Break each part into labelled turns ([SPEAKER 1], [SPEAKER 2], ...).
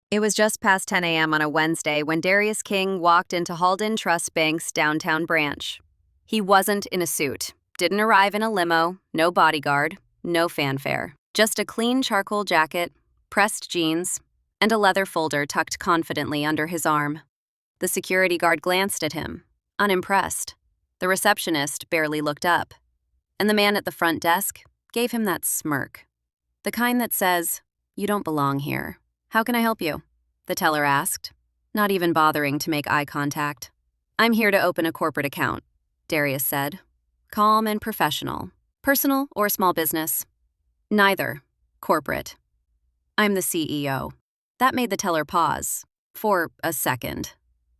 [SPEAKER 1] It was just past 10 a.m. on a Wednesday when Darius King walked into Halden Trust Bank's downtown branch. He wasn't in a suit, didn't arrive in a limo, no bodyguard, no fanfare. Just a clean charcoal jacket, pressed jeans, and a leather folder tucked confidently under his arm. The security guard glanced at him, unimpressed. The receptionist barely looked up. And the man at the front desk gave him that smirk. The kind that says, "You don't belong here. How can I help you?" the teller asked, not even bothering to make eye contact. "I'm here to open a corporate account," Darius said. Calm and professional. Personal or small business? Neither. Corporate. "I'm the CEO." That made the teller pause. For a second.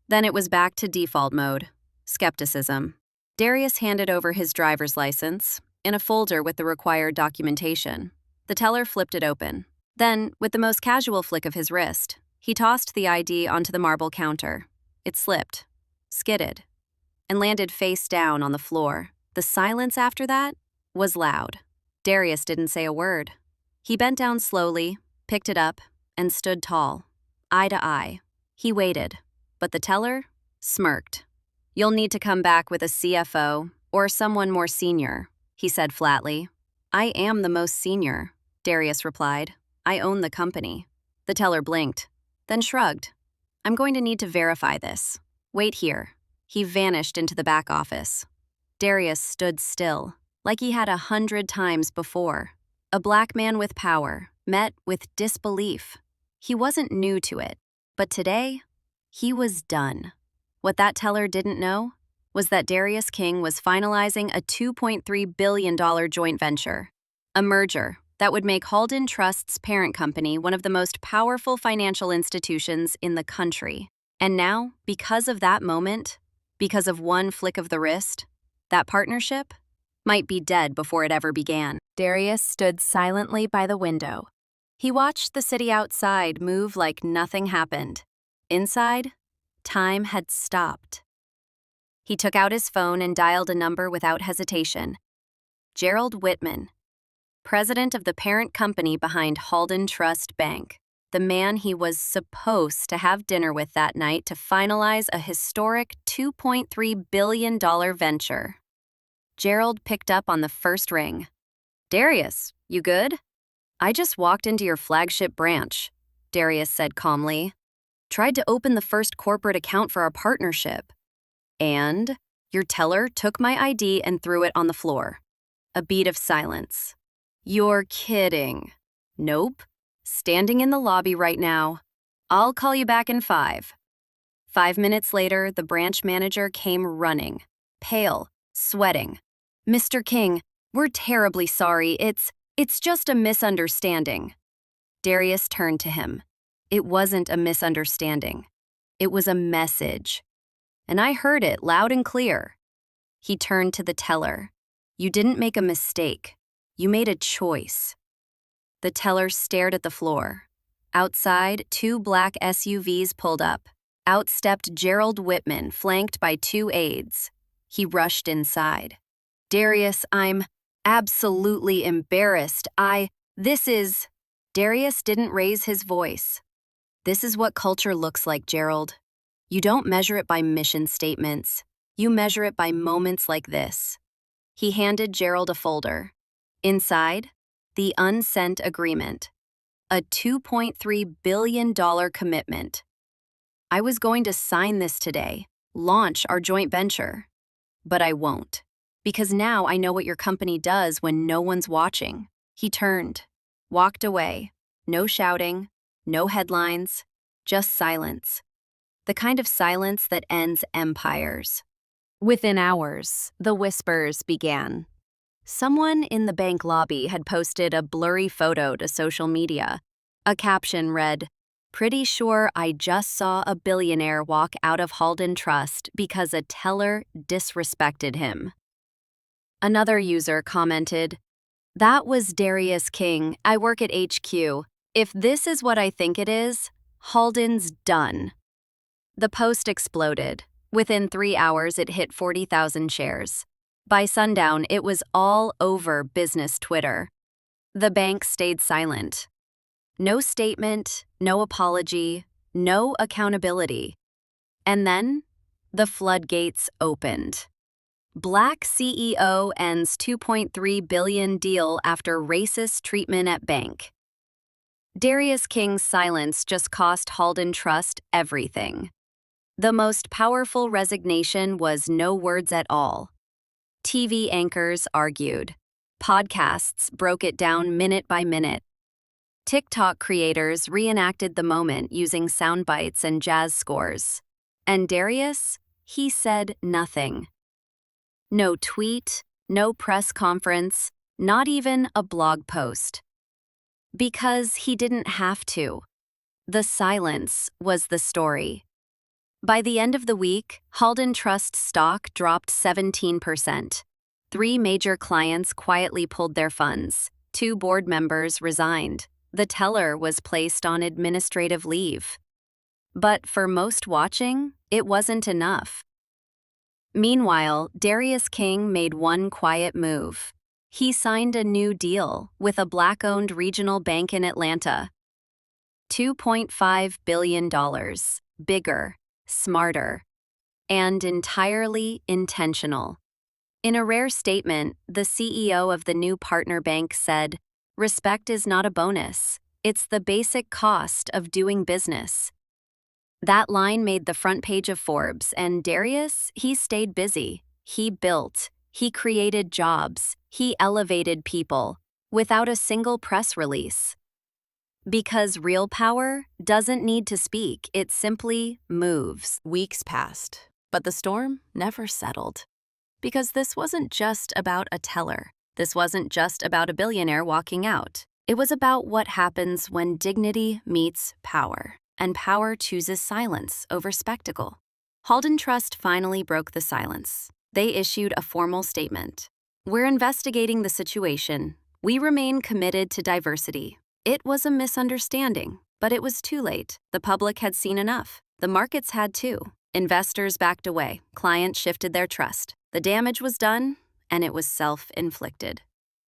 [SPEAKER 1] Then it was back to default mode. Skepticism. Darius handed over his driver's license in a folder with the required documentation. The teller flipped it open. Then, with the most casual flick of his wrist, he tossed the ID onto the marble counter. It slipped, skidded, and landed face down on the floor. The silence after that was loud. Darius didn't say a word. He bent down slowly, picked it up, and stood tall, eye to eye. He waited, but the teller smirked. "You'll need to come back with a CFO or someone more senior," he said flatly. "I am the most senior," Darius replied. "I own the company." The teller blinked, then shrugged. "I'm going to need to verify this. Wait here." He vanished into the back office. Darius stood still, like he had 100 times before. A black man with power, met with disbelief. He wasn't new to it, but today, he was done. What that teller didn't know was that Darius King was finalizing a $2.3 billion joint venture, a merger that would make Halden Trust's parent company one of the most powerful financial institutions in the country. And now, because of that moment, because of one flick of the wrist, that partnership might be dead before it ever began. Darius stood silently by the window. He watched the city outside move like nothing happened. Inside, time had stopped. He took out his phone and dialed a number without hesitation. Gerald Whitman, president of the parent company behind Halden Trust Bank, the man he was supposed to have dinner with that night to finalize a historic $2.3 billion venture. Gerald picked up on the first ring. "Darius, you good?" "I just walked into your flagship branch," Darius said calmly. "Tried to open the first corporate account for our partnership. And your teller took my ID and threw it on the floor." A beat of silence. "You're kidding." "Nope. Standing in the lobby right now. I'll call you back in 5. 5 minutes later, the branch manager came running, pale, sweating. "Mr. King, we're terribly sorry. It's just a misunderstanding." Darius turned to him. It wasn't a misunderstanding. It was a message. And I heard it loud and clear. He turned to the teller. "You didn't make a mistake. You made a choice." The teller stared at the floor. Outside, 2 black SUVs pulled up. Out stepped Gerald Whitman, flanked by 2 aides. He rushed inside. "Darius, I'm absolutely embarrassed. This is..." Darius didn't raise his voice. "This is what culture looks like, Gerald. You don't measure it by mission statements. You measure it by moments like this." He handed Gerald a folder. Inside, the unsent agreement. A $2.3 billion commitment. "I was going to sign this today, launch our joint venture. But I won't. Because now I know what your company does when no one's watching." He turned, walked away. No shouting, no headlines, just silence. The kind of silence that ends empires. Within hours, the whispers began. Someone in the bank lobby had posted a blurry photo to social media. A caption read, "Pretty sure I just saw a billionaire walk out of Halden Trust because a teller disrespected him." Another user commented, "That was Darius King. I work at HQ. If this is what I think it is, Halden's done." The post exploded. Within 3 hours, it hit 40,000 shares. By sundown, it was all over business Twitter. The bank stayed silent. No statement, no apology, no accountability. And then, the floodgates opened. Black CEO ends $2.3 billion deal after racist treatment at bank. Darius King's silence just cost Halden Trust everything. The most powerful resignation was no words at all. TV anchors argued. Podcasts broke it down minute by minute. TikTok creators reenacted the moment using sound bites and jazz scores. And Darius? He said nothing. No tweet, no press conference, not even a blog post. Because he didn't have to. The silence was the story. By the end of the week, Halden Trust stock dropped 17%. 3 major clients quietly pulled their funds. 2 board members resigned. The teller was placed on administrative leave. But for most watching, it wasn't enough. Meanwhile, Darius King made one quiet move. He signed a new deal with a Black-owned regional bank in Atlanta. $2.5 billion. Bigger, smarter, and entirely intentional. In a rare statement, the CEO of the new partner bank said, "Respect is not a bonus. It's the basic cost of doing business." That line made the front page of Forbes, and Darius, he stayed busy. He built. He created jobs. He elevated people, without a single press release. Because real power doesn't need to speak, it simply moves.
[SPEAKER 2] Weeks passed, but the storm never settled. Because this wasn't just about a teller. This wasn't just about a billionaire walking out. It was about what happens when dignity meets power, and power chooses silence over spectacle. Halden Trust finally broke the silence. They issued a formal statement. "We're investigating the situation. We remain committed to diversity. It was a misunderstanding, but it was too late. The public had seen enough. The markets had too. Investors backed away. Clients shifted their trust. The damage was done, and it was self-inflicted."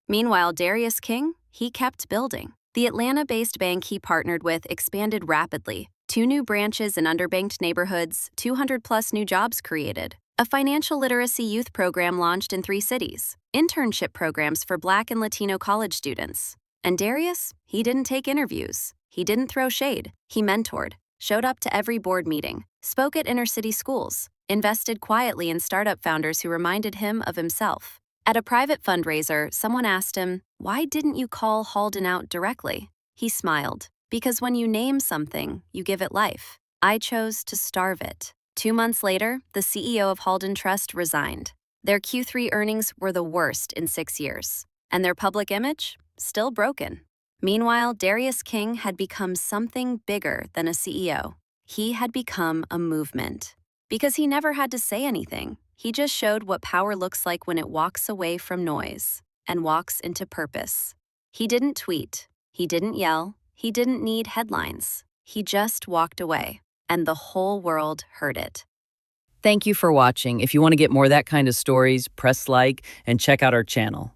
[SPEAKER 2] Meanwhile, Darius King, he kept building. The Atlanta-based bank he partnered with expanded rapidly. 2 new branches in underbanked neighborhoods, 200+ new jobs created. A financial literacy youth program launched in 3 cities. Internship programs for Black and Latino college students. And Darius, he didn't take interviews. He didn't throw shade. He mentored, showed up to every board meeting, spoke at inner-city schools, invested quietly in startup founders who reminded him of himself. At a private fundraiser, someone asked him, "Why didn't you call Halden out directly?" He smiled, "Because when you name something, you give it life. I chose to starve it." 2 months later, the CEO of Halden Trust resigned. Their Q3 earnings were the worst in 6 years, and their public image? Still broken. Meanwhile, Darius King had become something bigger than a CEO. He had become a movement. Because he never had to say anything. He just showed what power looks like when it walks away from noise and walks into purpose. He didn't tweet. He didn't yell. He didn't need headlines. He just walked away, and the whole world heard it.
[SPEAKER 3] Thank you for watching. If you want to get more of that kind of stories, press like and check out our channel.